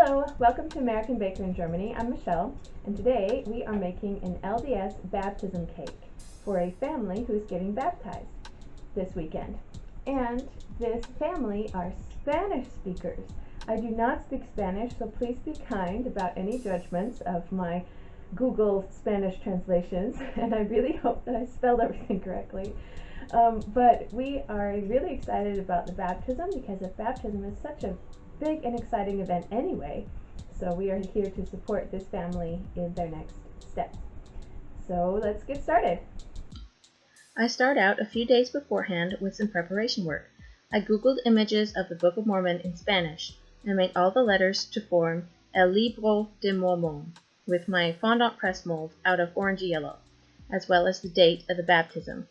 Hello, welcome to American Baker in Germany. I'm Michelle, and today we are making an LDS baptism cake for a family who's getting baptized this weekend. And this family are Spanish speakers. I do not speak Spanish, so please be kind about any judgments of my Google Spanish translations, and I really hope that I spelled everything correctly. But we are really excited about the baptism because the baptism is such a big and exciting event anyway, so we are here to support this family in their next steps. So let's get started. I start out a few days beforehand with some preparation work. I googled images of the Book of Mormon in Spanish and made all the letters to form El Libro de Mormon with my fondant press mold out of orangey yellow, as well as the date of the baptism.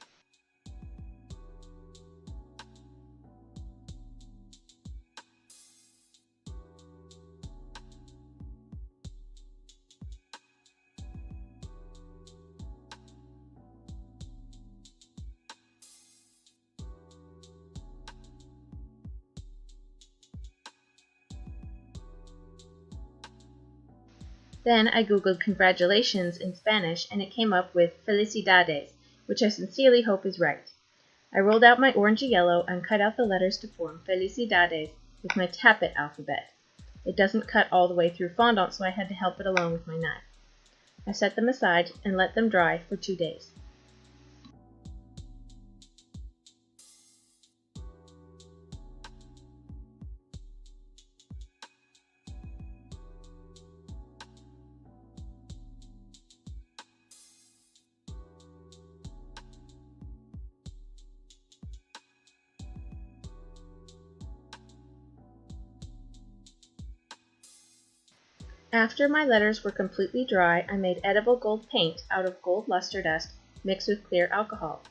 Then I googled congratulations in Spanish and it came up with felicidades, which I sincerely hope is right. I rolled out my orangey yellow and cut out the letters to form felicidades with my tappet alphabet. It doesn't cut all the way through fondant, so I had to help it along with my knife. I set them aside and let them dry for 2 days. After my letters were completely dry, I made edible gold paint out of gold luster dust mixed with clear alcohol.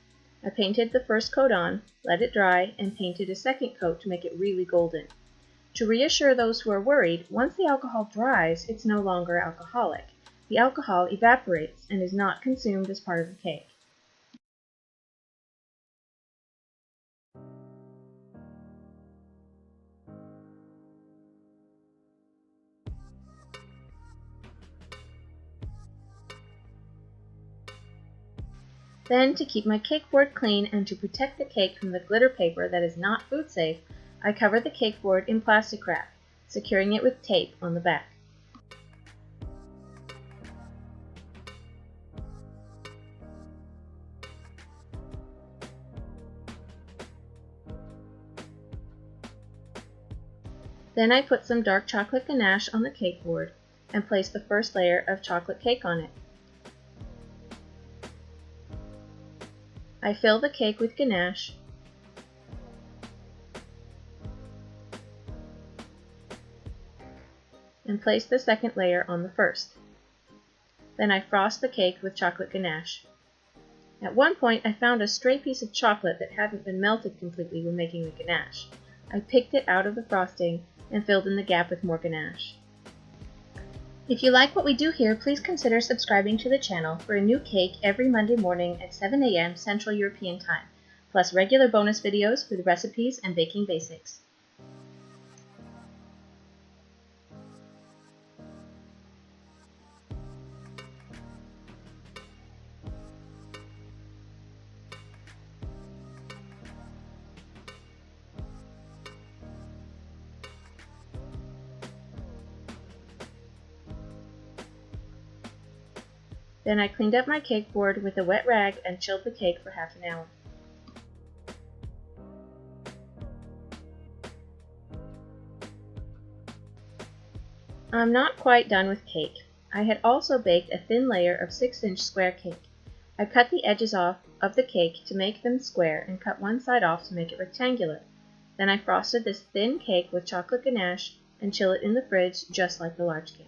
I painted the first coat on, let it dry, and painted a second coat to make it really golden. To reassure those who are worried, once the alcohol dries, it's no longer alcoholic. The alcohol evaporates and is not consumed as part of the cake. Then, to keep my cake board clean and to protect the cake from the glitter paper that is not food safe, I covered the cake board in plastic wrap, securing it with tape on the back. Then I put some dark chocolate ganache on the cake board and placed the first layer of chocolate cake on it. I fill the cake with ganache and place the second layer on the first. Then I frost the cake with chocolate ganache. At one point I found a stray piece of chocolate that hadn't been melted completely when making the ganache. I picked it out of the frosting and filled in the gap with more ganache. If you like what we do here, please consider subscribing to the channel for a new cake every Monday morning at 7 a.m. Central European Time, plus regular bonus videos with recipes and baking basics. Then I cleaned up my cake board with a wet rag and chilled the cake for half an hour. I'm not quite done with cake. I had also baked a thin layer of 6-inch square cake. I cut the edges off of the cake to make them square and cut one side off to make it rectangular. Then I frosted this thin cake with chocolate ganache and chill it in the fridge just like the large cake.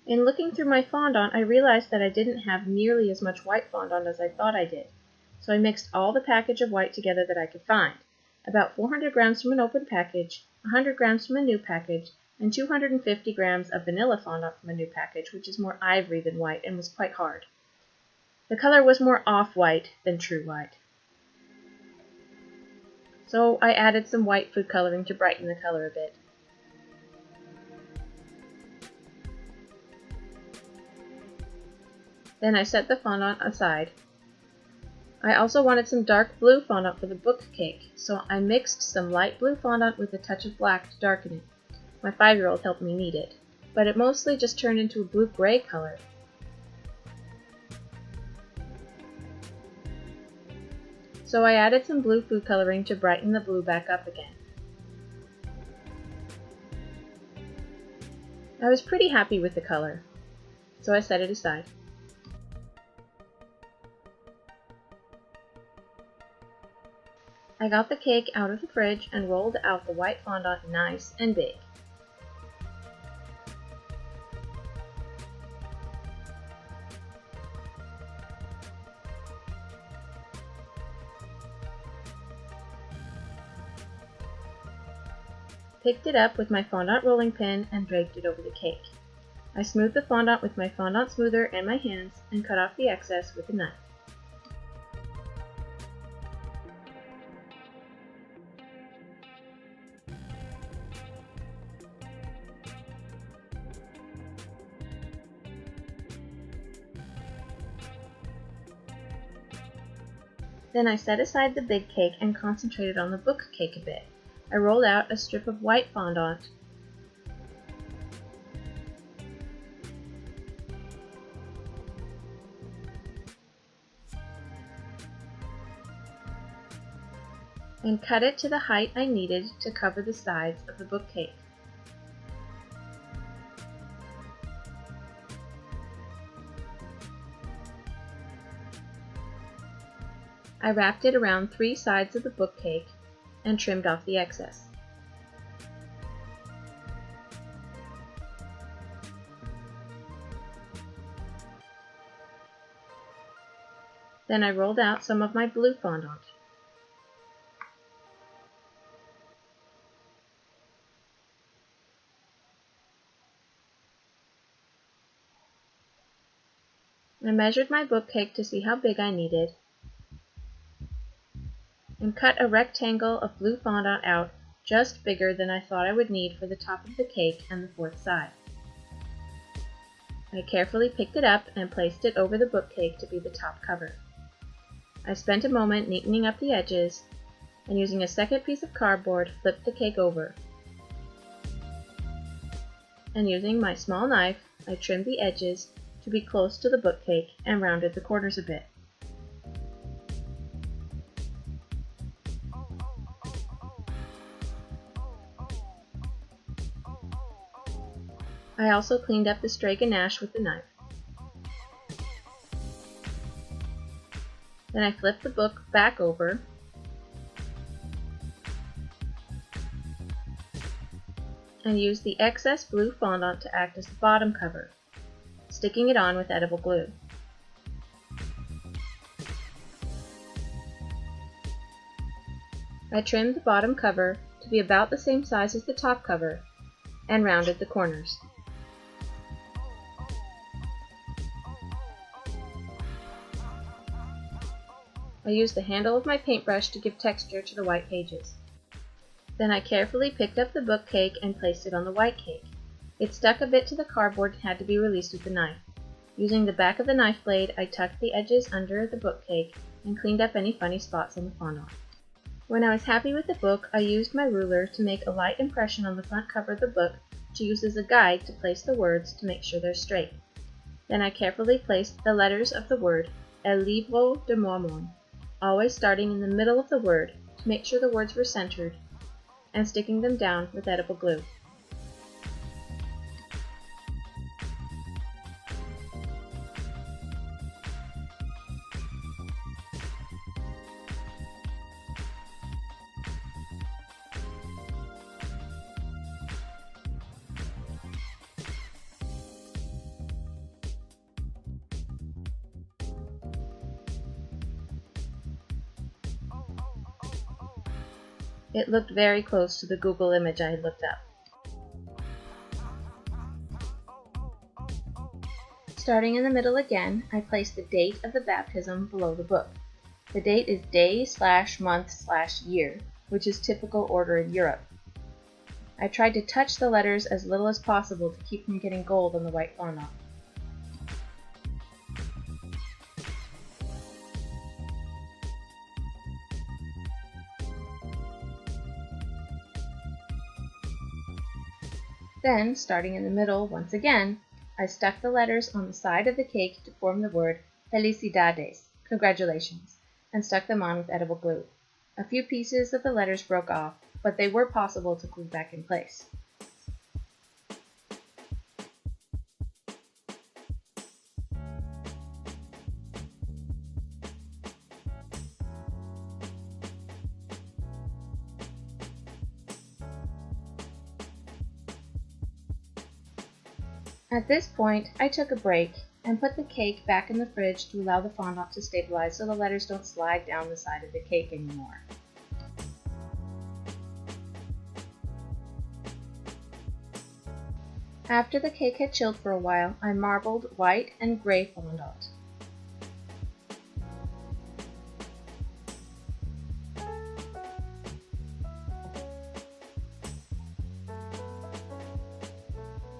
In looking through my fondant, I realized that I didn't have nearly as much white fondant as I thought I did, so I mixed all the package of white together that I could find, about 400 grams from an open package, 100 grams from a new package, and 250 grams of vanilla fondant from a new package, which is more ivory than white and was quite hard. The color was more off-white than true white. So I added some white food coloring to brighten the color a bit. Then I set the fondant aside. I also wanted some dark blue fondant for the book cake, so I mixed some light blue fondant with a touch of black to darken it. My 5-year-old helped me knead it, but it mostly just turned into a blue-gray color. So I added some blue food coloring to brighten the blue back up again. I was pretty happy with the color, so I set it aside. I got the cake out of the fridge and rolled out the white fondant nice and big. Picked it up with my fondant rolling pin and draped it over the cake. I smoothed the fondant with my fondant smoother and my hands and cut off the excess with a knife. Then I set aside the big cake and concentrated on the book cake a bit. I rolled out a strip of white fondant and cut it to the height I needed to cover the sides of the book cake. I wrapped it around 3 sides of the book cake and trimmed off the excess. Then I rolled out some of my blue fondant. I measured my book cake to see how big I needed and cut a rectangle of blue fondant out just bigger than I thought I would need for the top of the cake and the 4th side. I carefully picked it up and placed it over the book cake to be the top cover. I spent a moment neatening up the edges and using a second piece of cardboard flipped the cake over. And using my small knife, I trimmed the edges to be close to the book cake and rounded the corners a bit. I also cleaned up the stray ganache with the knife. Then I flipped the book back over and used the excess blue fondant to act as the bottom cover, sticking it on with edible glue. I trimmed the bottom cover to be about the same size as the top cover and rounded the corners. I used the handle of my paintbrush to give texture to the white pages. Then I carefully picked up the book cake and placed it on the white cake. It stuck a bit to the cardboard and had to be released with a knife. Using the back of the knife blade, I tucked the edges under the book cake and cleaned up any funny spots on the fondant. When I was happy with the book, I used my ruler to make a light impression on the front cover of the book to use as a guide to place the words to make sure they're straight. Then I carefully placed the letters of the word El Libro de Mormon, always starting in the middle of the word to make sure the words were centered, and sticking them down with edible glue. It looked very close to the Google image I had looked up. Starting in the middle again, I place the date of the baptism below the book. The date is day/month/year, which is typical order in Europe. I tried to touch the letters as little as possible to keep from getting gold on the white fondant. Then, starting in the middle once again, I stuck the letters on the side of the cake to form the word Felicidades, congratulations, and stuck them on with edible glue. A few pieces of the letters broke off, but they were possible to glue back in place. At this point, I took a break and put the cake back in the fridge to allow the fondant to stabilize so the letters don't slide down the side of the cake anymore. After the cake had chilled for a while, I marbled white and gray fondant.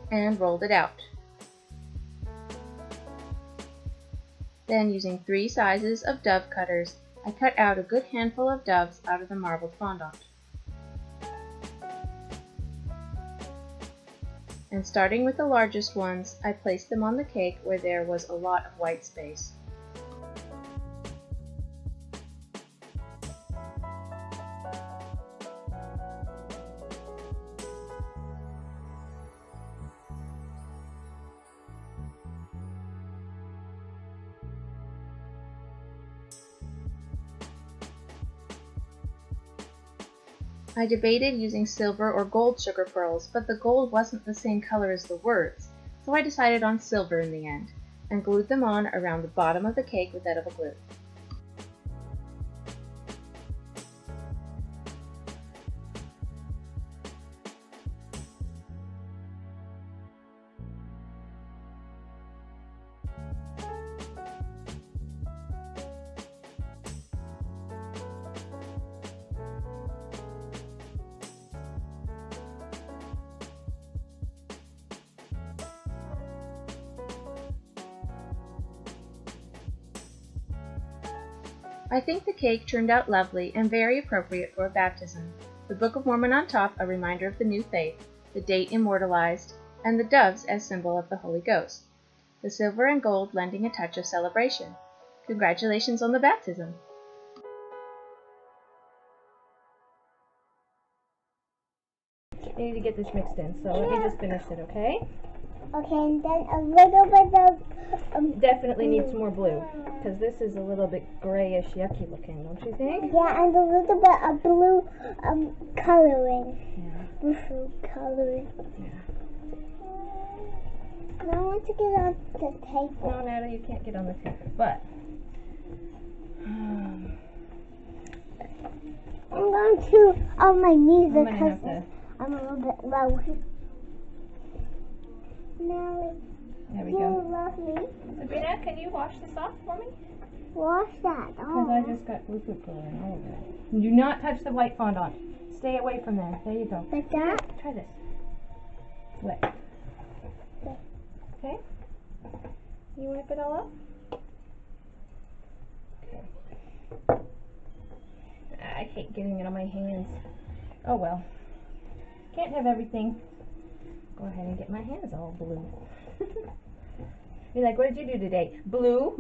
And rolled it out. Then, using 3 sizes of dove cutters, I cut out a good handful of doves out of the marbled fondant. And starting with the largest ones, I placed them on the cake where there was a lot of white space. I debated using silver or gold sugar pearls, but the gold wasn't the same color as the words, so I decided on silver in the end, and glued them on around the bottom of the cake with edible glue. I think the cake turned out lovely and very appropriate for a baptism. The Book of Mormon on top, a reminder of the new faith, the date immortalized, and the doves as symbol of the Holy Ghost. The silver and gold lending a touch of celebration. Congratulations on the baptism! You need to get this mixed in, so let me just finish it, okay? Okay, and then a little bit of Definitely needs more blue, because this is a little bit grayish, yucky looking, don't you think? yeah, and a little bit of blue coloring. Yeah. Blue coloring. Yeah. Now I want to get on the table. No, Natalie, you can't get on the table, but I'm going to on my knees I'm gonna because have to. I'm a little bit low. Nelly, There we do you go. love me? Sabrina, can you wash this off for me? Wash that Because I just got blue food coloring all over it. Do not touch the white fondant. Stay away from there. There you go. Like that? Try this. Wet. Okay? You wipe it all up? Okay. I hate getting it on my hands. Oh well. Can't have everything. Go ahead and get my hands all blue. Be like, what did you do today? Blue?